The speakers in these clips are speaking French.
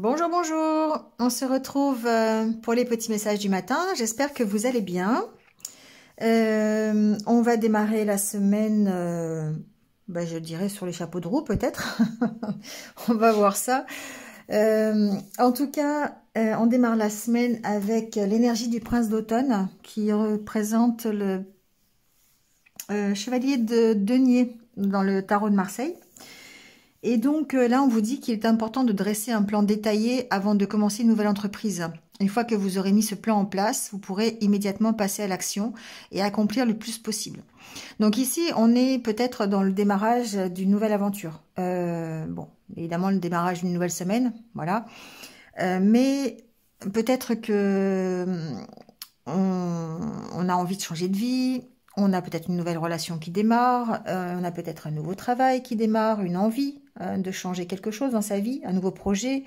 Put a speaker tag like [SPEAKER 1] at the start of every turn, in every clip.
[SPEAKER 1] Bonjour, bonjour. On se retrouve pour les petits messages du matin. J'espère que vous allez bien. On va démarrer la semaine, je dirais sur les chapeaux de roue peut-être. On va voir ça. En tout cas, on démarre la semaine avec l'énergie du prince d'automne qui représente le chevalier de denier dans le tarot de Marseille. Et donc là, on vous dit qu'il est important de dresser un plan détaillé avant de commencer une nouvelle entreprise. Une fois que vous aurez mis ce plan en place, vous pourrez immédiatement passer à l'action et accomplir le plus possible. Donc ici, on est peut-être dans le démarrage d'une nouvelle aventure. Bon, évidemment, le démarrage d'une nouvelle semaine, voilà. Mais peut-être que on a envie de changer de vie. On a peut-être une nouvelle relation qui démarre, on a peut-être un nouveau travail qui démarre, une envie de changer quelque chose dans sa vie, un nouveau projet.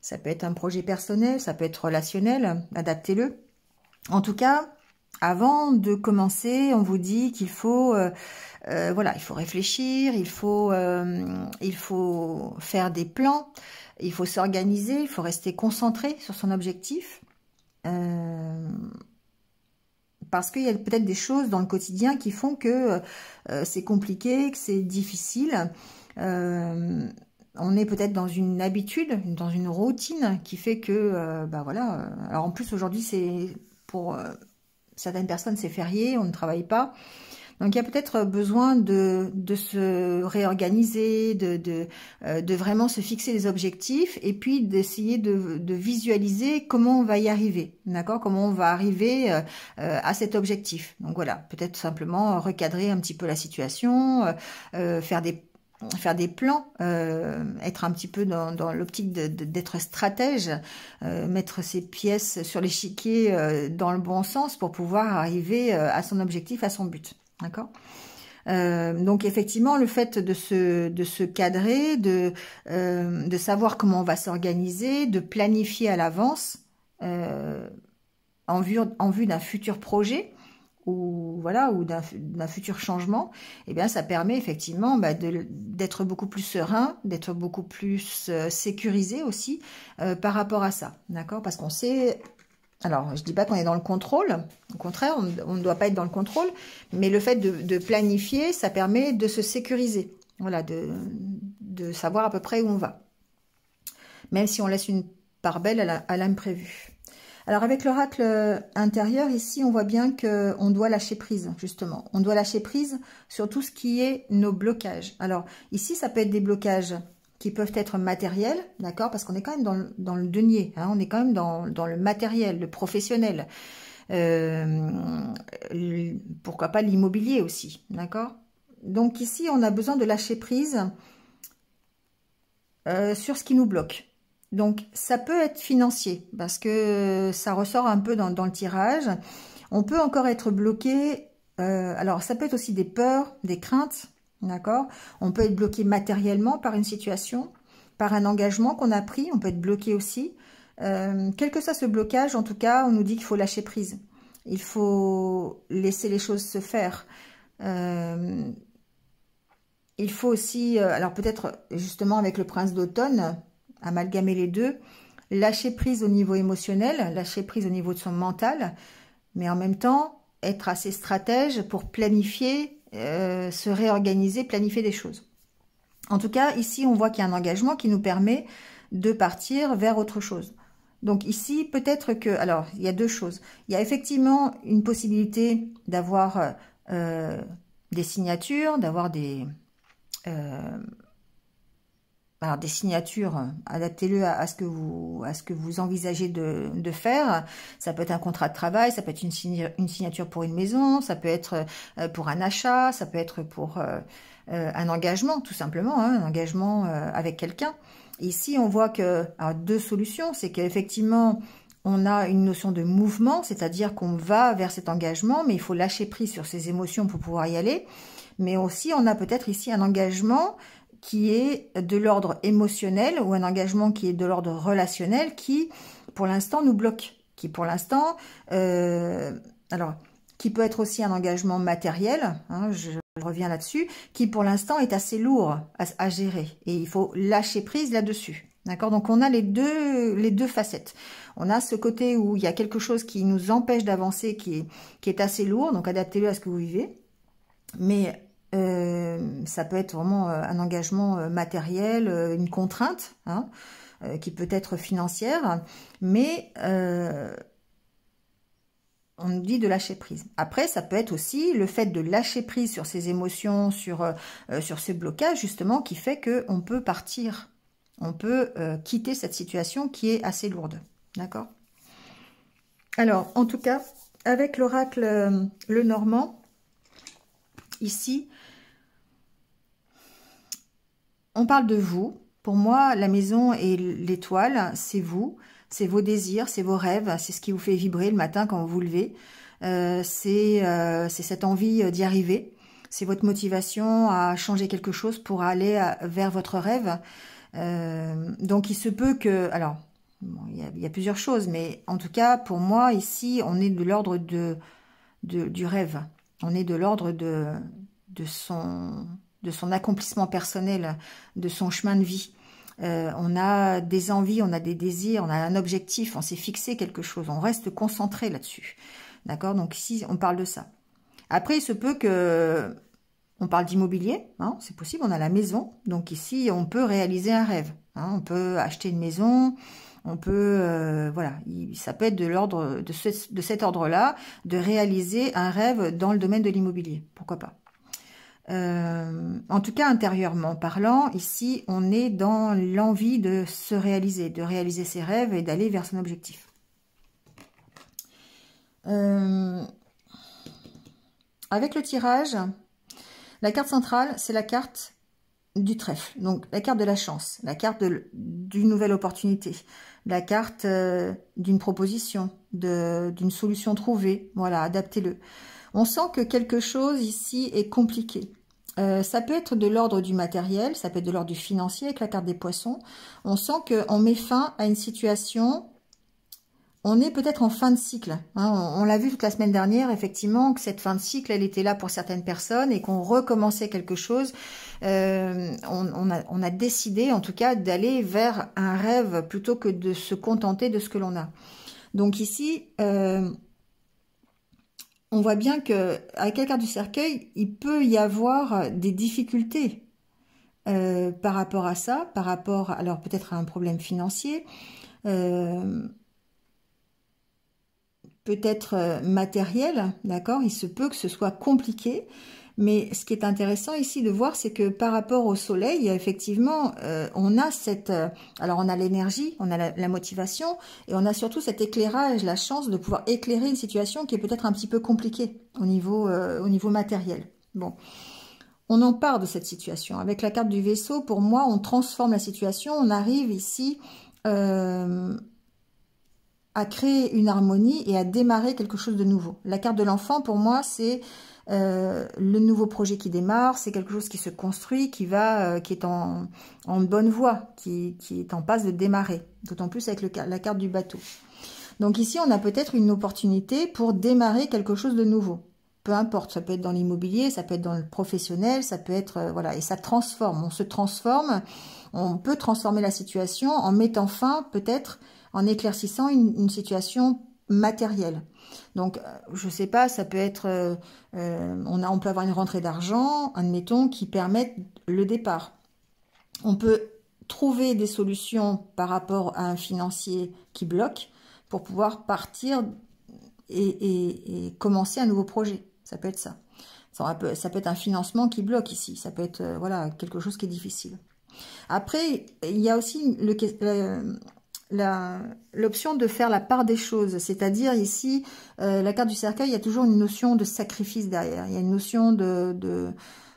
[SPEAKER 1] Ça peut être un projet personnel, ça peut être relationnel, adaptez-le. En tout cas, avant de commencer, on vous dit qu'il faut, il faut réfléchir, il faut faire des plans, il faut s'organiser, il faut rester concentré sur son objectif. Parce qu'il y a peut-être des choses dans le quotidien qui font que c'est compliqué, que c'est difficile. On est peut-être dans une habitude, dans une routine qui fait que, Alors en plus aujourd'hui, c'est pour certaines personnes, c'est férié, on ne travaille pas. Donc il y a peut-être besoin de se réorganiser, de vraiment se fixer des objectifs et puis d'essayer de visualiser comment on va y arriver, d'accord? Comment on va arriver à cet objectif. Donc voilà, peut-être simplement recadrer un petit peu la situation, faire des plans, être un petit peu dans l'optique d'être stratège, mettre ses pièces sur l'échiquier dans le bon sens pour pouvoir arriver à son objectif, à son but. D'accord. Donc effectivement, le fait de se cadrer, de savoir comment on va s'organiser, de planifier à l'avance en vue d'un futur projet ou d'un futur changement, eh bien ça permet effectivement d'être beaucoup plus serein, d'être beaucoup plus sécurisé aussi par rapport à ça. D'accord, parce qu'on sait. Alors, je ne dis pas qu'on est dans le contrôle, au contraire, on ne doit pas être dans le contrôle, mais le fait de planifier, ça permet de se sécuriser, voilà, de savoir à peu près où on va, même si on laisse une part belle à l'imprévu. Alors, avec l'oracle intérieur, ici, on voit bien qu'on doit lâcher prise, justement. On doit lâcher prise sur tout ce qui est nos blocages. Alors, ici, ça peut être des blocages qui peuvent être matériels, d'accord, parce qu'on est quand même dans le denier, hein, on est quand même dans le matériel, le professionnel, pourquoi pas l'immobilier aussi, d'accord. Donc ici, on a besoin de lâcher prise sur ce qui nous bloque. Donc ça peut être financier, parce que ça ressort un peu dans le tirage. On peut encore être bloqué, alors ça peut être aussi des peurs, des craintes. D'accord. On peut être bloqué matériellement par une situation, par un engagement qu'on a pris. On peut être bloqué aussi. Quel que soit ce blocage, en tout cas, on nous dit qu'il faut lâcher prise. Il faut laisser les choses se faire. Il faut aussi, alors peut-être justement avec le prince d'automne, amalgamer les deux, lâcher prise au niveau émotionnel, lâcher prise au niveau de son mental, mais en même temps, être assez stratège pour planifier, se réorganiser, planifier des choses. En tout cas, ici, on voit qu'il y a un engagement qui nous permet de partir vers autre chose. Donc ici, peut-être que... Alors, il y a deux choses. Il y a effectivement une possibilité d'avoir des signatures, d'avoir des... Alors, des signatures, adaptez-le à ce que vous envisagez de faire. Ça peut être un contrat de travail, ça peut être une signature pour une maison, ça peut être pour un achat, ça peut être pour un engagement, tout simplement, hein, un engagement avec quelqu'un. Ici, on voit que deux solutions, c'est qu'effectivement, on a une notion de mouvement, c'est-à-dire qu'on va vers cet engagement, mais il faut lâcher prise sur ses émotions pour pouvoir y aller. Mais aussi, on a peut-être ici un engagement qui est de l'ordre émotionnel ou un engagement qui est de l'ordre relationnel qui, pour l'instant, nous bloque. Qui, pour l'instant, qui peut être aussi un engagement matériel, hein, je reviens là-dessus, qui, pour l'instant, est assez lourd à gérer. Et il faut lâcher prise là-dessus. D'accord? Donc, on a les deux facettes. On a ce côté où il y a quelque chose qui nous empêche d'avancer, qui est assez lourd, donc adaptez-le à ce que vous vivez. Mais ça peut être vraiment un engagement matériel, une contrainte, hein, qui peut être financière, mais on nous dit de lâcher prise. Après, ça peut être aussi le fait de lâcher prise sur ses émotions, sur ces blocages, justement, qui fait qu'on peut partir. On peut quitter cette situation qui est assez lourde. D'accord? Alors, en tout cas, avec l'oracle Lenormand, ici, on parle de vous. Pour moi, la maison et l'étoile, c'est vous. C'est vos désirs, c'est vos rêves, c'est ce qui vous fait vibrer le matin quand vous vous levez. C'est cette envie d'y arriver. C'est votre motivation à changer quelque chose pour aller vers votre rêve. Donc, il se peut que... Alors, bon, il y a plusieurs choses, mais en tout cas, pour moi, ici, on est de l'ordre du rêve. On est de l'ordre de son accomplissement personnel, de son chemin de vie. On a des envies, on a des désirs, on a un objectif, on s'est fixé quelque chose, on reste concentré là-dessus. D'accord? Donc ici, on parle de ça. Après, il se peut que on parle d'immobilier, hein, c'est possible, on a la maison. Donc ici, on peut réaliser un rêve. Hein, on peut acheter une maison, on peut, voilà, ça peut être de l'ordre de cet ordre-là, de réaliser un rêve dans le domaine de l'immobilier. Pourquoi pas? En tout cas, intérieurement parlant, ici, on est dans l'envie de se réaliser, de réaliser ses rêves et d'aller vers son objectif. Avec le tirage, la carte centrale, c'est la carte du trèfle, donc la carte de la chance, la carte d'une nouvelle opportunité, la carte d'une proposition, d'une solution trouvée. Voilà, adaptez-le. On sent que quelque chose ici est compliqué. Ça peut être de l'ordre du matériel, ça peut être de l'ordre du financier avec la carte des poissons. On sent qu'on met fin à une situation, on est peut-être en fin de cycle. Hein. On l'a vu toute la semaine dernière, effectivement, que cette fin de cycle, elle était là pour certaines personnes et qu'on recommençait quelque chose. On a décidé, en tout cas, d'aller vers un rêve plutôt que de se contenter de ce que l'on a. Donc ici... on voit bien que avec la carte du cercueil, il peut y avoir des difficultés par rapport à ça, par rapport, alors peut-être à un problème financier, peut-être matériel, d'accord? Il se peut que ce soit compliqué, mais ce qui est intéressant ici de voir, c'est que par rapport au soleil, effectivement, on a alors on a l'énergie, on a la motivation, et on a surtout cet éclairage, la chance de pouvoir éclairer une situation qui est peut-être un petit peu compliquée au niveau matériel. Bon, on en part de cette situation. Avec la carte du vaisseau, pour moi, on transforme la situation, on arrive ici à créer une harmonie et à démarrer quelque chose de nouveau. La carte de l'enfant, pour moi, c'est le nouveau projet qui démarre, c'est quelque chose qui se construit, qui est en bonne voie, qui est en passe de démarrer, d'autant plus avec la carte du bateau. Donc ici, on a peut-être une opportunité pour démarrer quelque chose de nouveau. Peu importe, ça peut être dans l'immobilier, ça peut être dans le professionnel, ça peut être, voilà, et ça transforme, on se transforme, on peut transformer la situation en mettant fin, peut-être, en éclaircissant une situation matérielle. Donc, je sais pas, ça peut être, on peut avoir une rentrée d'argent, admettons, qui permettent le départ. On peut trouver des solutions par rapport à un financier qui bloque pour pouvoir partir et commencer un nouveau projet. Ça peut être ça. Ça peut être un financement qui bloque ici. Ça peut être, voilà, quelque chose qui est difficile. Après, il y a aussi l'option de faire la part des choses, c'est-à-dire ici, la carte du cercueil, il y a toujours une notion de sacrifice derrière, il y a une notion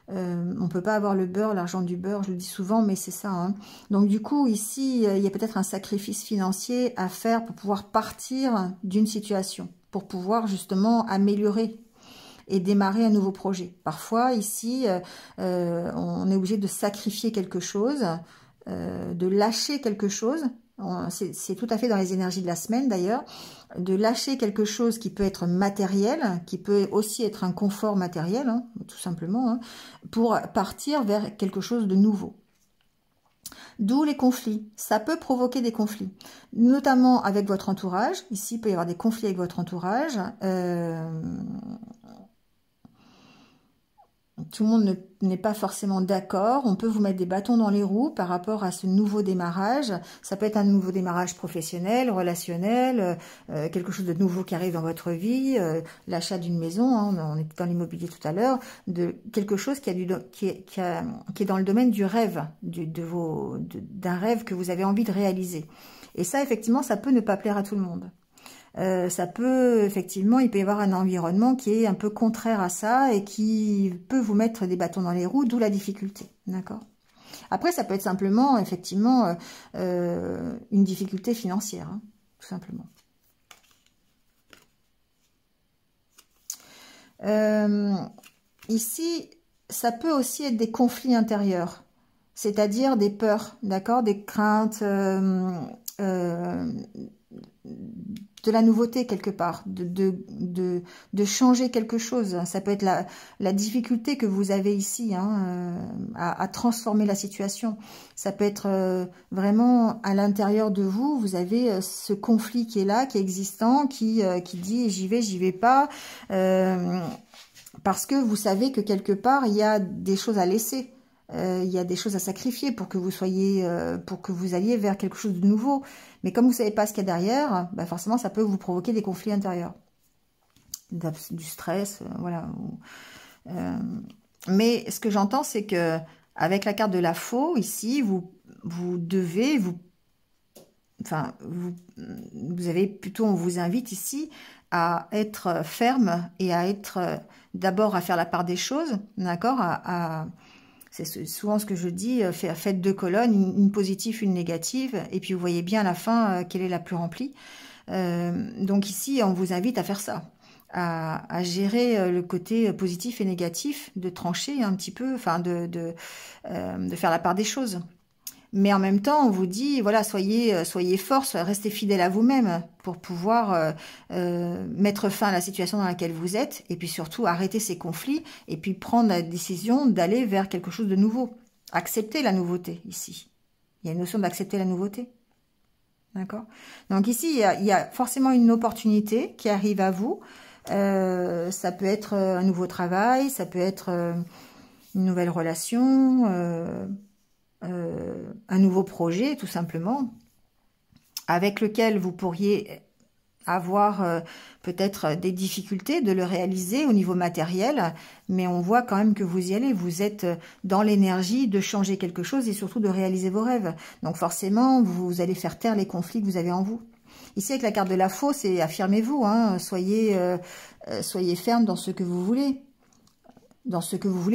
[SPEAKER 1] on peut pas avoir le beurre, l'argent du beurre, je le dis souvent, mais c'est ça. Hein. Donc du coup, ici, il y a peut-être un sacrifice financier à faire pour pouvoir partir d'une situation, pour pouvoir justement améliorer et démarrer un nouveau projet. Parfois, ici, on est obligé de sacrifier quelque chose, de lâcher quelque chose. C'est tout à fait dans les énergies de la semaine d'ailleurs, de lâcher quelque chose qui peut être matériel, qui peut aussi être un confort matériel, hein, tout simplement, hein, pour partir vers quelque chose de nouveau. D'où les conflits. Ça peut provoquer des conflits, notamment avec votre entourage. Ici, il peut y avoir des conflits avec votre entourage. Tout le monde n'est pas forcément d'accord. On peut vous mettre des bâtons dans les roues par rapport à ce nouveau démarrage. Ça peut être un nouveau démarrage professionnel, relationnel, quelque chose de nouveau qui arrive dans votre vie, l'achat d'une maison, hein, on était dans l'immobilier tout à l'heure, de quelque chose qui est dans le domaine du rêve, d'un rêve que vous avez envie de réaliser. Et ça, effectivement, ça peut ne pas plaire à tout le monde. Ça peut, effectivement, il peut y avoir un environnement qui est un peu contraire à ça et qui peut vous mettre des bâtons dans les roues, d'où la difficulté, d'accord? Après, ça peut être simplement, effectivement, une difficulté financière, hein, tout simplement. Ici, ça peut aussi être des conflits intérieurs, c'est-à-dire des peurs, d'accord, des craintes, de la nouveauté quelque part, de changer quelque chose. Ça peut être la difficulté que vous avez ici hein, à transformer la situation. Ça peut être vraiment à l'intérieur de vous, vous avez ce conflit qui est là, qui est existant, qui dit j'y vais pas, parce que vous savez que quelque part il y a des choses à laisser. Il y a des choses à sacrifier pour que vous soyez, pour que vous alliez vers quelque chose de nouveau. Mais comme vous savez pas ce qu'il y a derrière, bah forcément ça peut vous provoquer des conflits intérieurs, du stress, voilà. Mais ce que j'entends, c'est que avec la carte de la faux ici, vous devez vous avez plutôt, on vous invite ici à être ferme et à être d'abord à faire la part des choses, d'accord, c'est souvent ce que je dis, faites deux colonnes, une positive, une négative, et puis vous voyez bien à la fin quelle est la plus remplie. Donc ici, on vous invite à faire ça, à gérer le côté positif et négatif, de trancher un petit peu, enfin de faire la part des choses. Mais en même temps, on vous dit, voilà, soyez forts, restez fidèles à vous-même pour pouvoir mettre fin à la situation dans laquelle vous êtes et puis surtout arrêter ces conflits et puis prendre la décision d'aller vers quelque chose de nouveau. Accepter la nouveauté ici. Il y a une notion d'accepter la nouveauté. D'accord ? Donc ici, il y a forcément une opportunité qui arrive à vous. Ça peut être un nouveau travail, ça peut être une nouvelle relation, un nouveau projet tout simplement, avec lequel vous pourriez avoir peut-être des difficultés de le réaliser au niveau matériel, mais on voit quand même que vous y allez, vous êtes dans l'énergie de changer quelque chose et surtout de réaliser vos rêves. Donc forcément, vous allez faire taire les conflits que vous avez en vous. Ici, avec la carte de la faux, c'est affirmez-vous, hein, soyez ferme dans ce que vous voulez,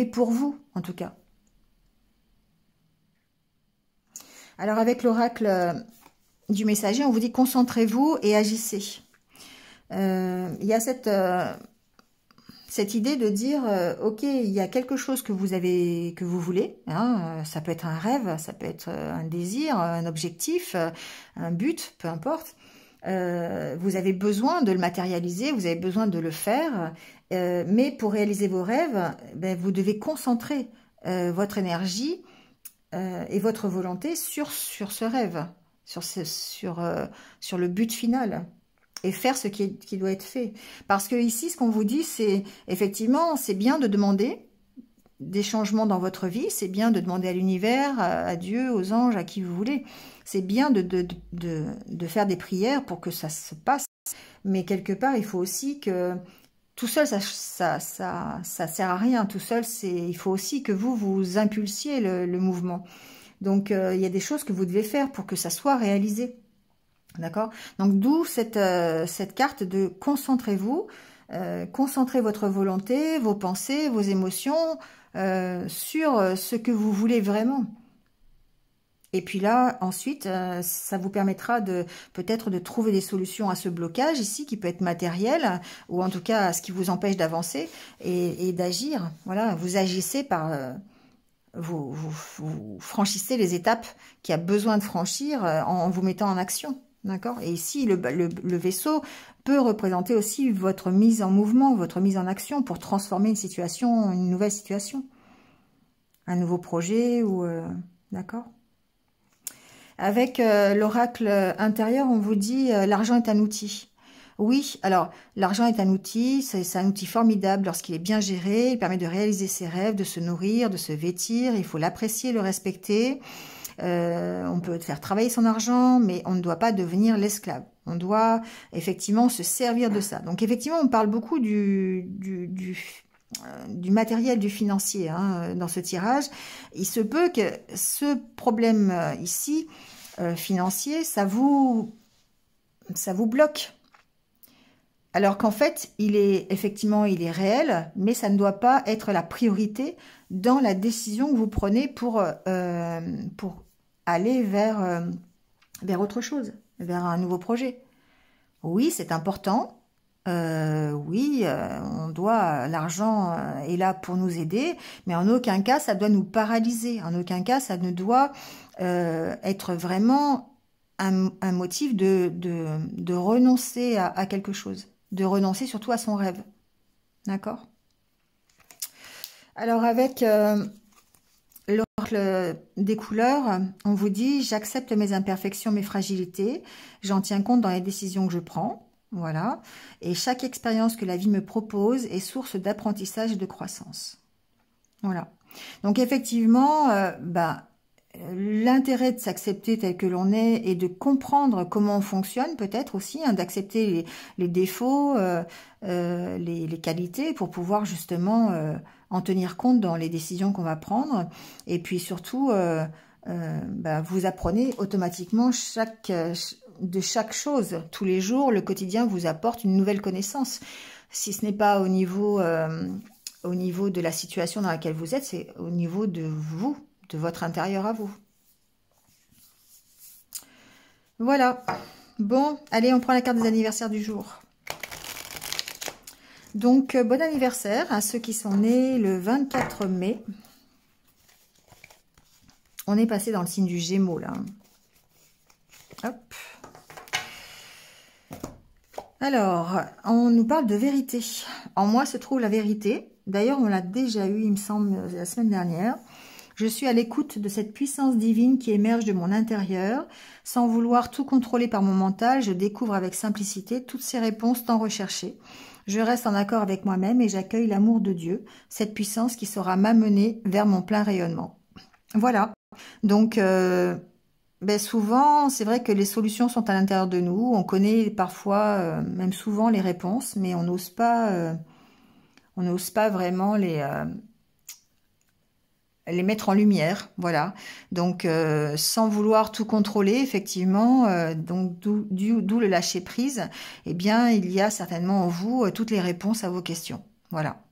[SPEAKER 1] pour vous, en tout cas. Alors, avec l'oracle du messager, on vous dit concentrez-vous et agissez. Il y a cette idée de dire, ok, il y a quelque chose que vous voulez, hein, ça peut être un rêve, ça peut être un désir, un objectif, un but, peu importe. Vous avez besoin de le matérialiser, vous avez besoin de le faire, mais pour réaliser vos rêves, ben, vous devez concentrer votre énergie et votre volonté sur ce rêve, sur le but final, et faire ce qui doit être fait. Parce que ici, ce qu'on vous dit, c'est effectivement, c'est bien de demander des changements dans votre vie, c'est bien de demander à l'univers, à Dieu, aux anges, à qui vous voulez. C'est bien de faire des prières pour que ça se passe, mais quelque part, il faut aussi que tout seul, ça sert à rien. Tout seul, il faut aussi que vous impulsiez le mouvement. Donc, il y a des choses que vous devez faire pour que ça soit réalisé. D'accord? Donc, d'où cette carte de concentrez-vous, concentrez votre volonté, vos pensées, vos émotions sur ce que vous voulez vraiment. Et puis là, ensuite, ça vous permettra peut-être de trouver des solutions à ce blocage ici, qui peut être matériel, ou en tout cas à ce qui vous empêche d'avancer et d'agir. Voilà, vous agissez par... vous franchissez les étapes qu'il y a besoin de franchir en vous mettant en action. D'accord? Et ici, le vaisseau peut représenter aussi votre mise en mouvement, votre mise en action pour transformer une nouvelle situation. Un nouveau projet, ou d'accord? Avec l'oracle intérieur, on vous dit l'argent est un outil. Oui, alors l'argent est un outil, c'est un outil formidable lorsqu'il est bien géré, il permet de réaliser ses rêves, de se nourrir, de se vêtir, il faut l'apprécier, le respecter. On peut faire travailler son argent, mais on ne doit pas devenir l'esclave. On doit effectivement se servir de ça. Donc effectivement, on parle beaucoup du matériel, du financier dans ce tirage. Il se peut que ce problème ici, financier, ça vous bloque. Alors qu'en fait, il est réel, mais ça ne doit pas être la priorité dans la décision que vous prenez pour aller vers autre chose, vers un nouveau projet. Oui, c'est important. Oui, l'argent est là pour nous aider, mais en aucun cas ça doit nous paralyser. En aucun cas ça ne doit être vraiment un motif de renoncer à quelque chose, de renoncer surtout à son rêve. D'accord? Alors avec l'oracle des couleurs, on vous dit: j'accepte mes imperfections, mes fragilités, j'en tiens compte dans les décisions que je prends. Voilà. Et chaque expérience que la vie me propose est source d'apprentissage et de croissance. Voilà. Donc effectivement, l'intérêt de s'accepter tel que l'on est et de comprendre comment on fonctionne peut-être aussi, d'accepter les défauts, les qualités pour pouvoir justement en tenir compte dans les décisions qu'on va prendre. Et puis surtout, vous apprenez automatiquement de chaque chose. Tous les jours, le quotidien vous apporte une nouvelle connaissance. Si ce n'est pas au niveau de la situation dans laquelle vous êtes, c'est au niveau de vous, de votre intérieur à vous. Voilà. Bon, allez, on prend la carte des anniversaires du jour. Donc, bon anniversaire à ceux qui sont nés le 24 mai. On est passé dans le signe du Gémeaux, là. Hop. Alors, on nous parle de vérité. En moi se trouve la vérité. D'ailleurs, on l'a déjà eu, il me semble, la semaine dernière. Je suis à l'écoute de cette puissance divine qui émerge de mon intérieur. Sans vouloir tout contrôler par mon mental, je découvre avec simplicité toutes ces réponses tant recherchées. Je reste en accord avec moi-même et j'accueille l'amour de Dieu, cette puissance qui saura m'amener vers mon plein rayonnement. Voilà. Donc, souvent, c'est vrai que les solutions sont à l'intérieur de nous. On connaît parfois, même souvent, les réponses, mais on n'ose pas vraiment les mettre en lumière, voilà. Donc, sans vouloir tout contrôler, effectivement, donc d'où le lâcher prise, eh bien, il y a certainement en vous toutes les réponses à vos questions, voilà.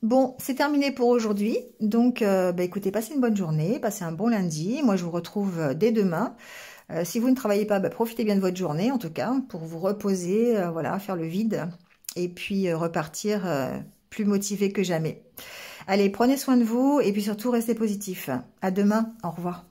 [SPEAKER 1] Bon, c'est terminé pour aujourd'hui. Donc, écoutez, passez une bonne journée, passez un bon lundi. Moi, je vous retrouve dès demain. Si vous ne travaillez pas, profitez bien de votre journée, en tout cas, pour vous reposer, voilà, faire le vide, et puis repartir plus motivé que jamais. Allez, prenez soin de vous, et puis surtout, restez positif. À demain, au revoir.